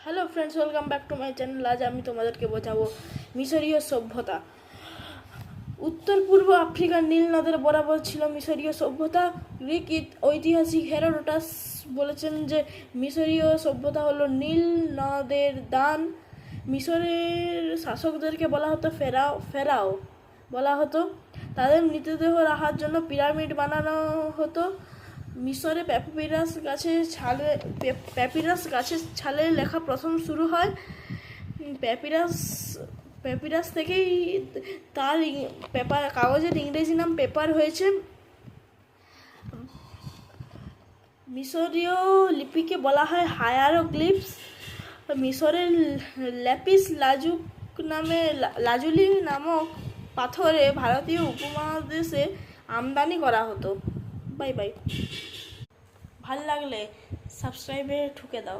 Hello friends, welcome back to my channel. আজ আমি তোমাদেরকে বোঝাবো মিশরীয় সভ্যতা। উত্তর পূর্ব আফ্রিকার নীল নদের বরাবর ছিল মিশরীয় সভ্যতা। গ্রিক ঐতিহাসিক হেরোডোটাস বলেছেন যে মিশরীয় সভ্যতা হলো নীল নদের দান। মিশরের শাসকদেরকে বলা হতো ফেরাও বলা হতো। তাদের মৃতদেহ রাখার জন্য পিরামিড বানানো হতো। মিশরে প্যাপিরাস গাছের ছালে লেখা প্রথম শুরু হয়। প্যাপিরাস থেকেই তার কাগজের ইংরেজি নাম পেপার হয়েছে। মিশরীয় লিপিকে বলা হয় হায়ারোগ্লিফস। মিশরের ল্যাপিস লাজুলি নামক পাথরে ভারতীয় উপমহাদেশে আমদানি করা হতো। Bye bye. ভাল লাগলে সাবস্ক্রাইবে ঠুকে দাও।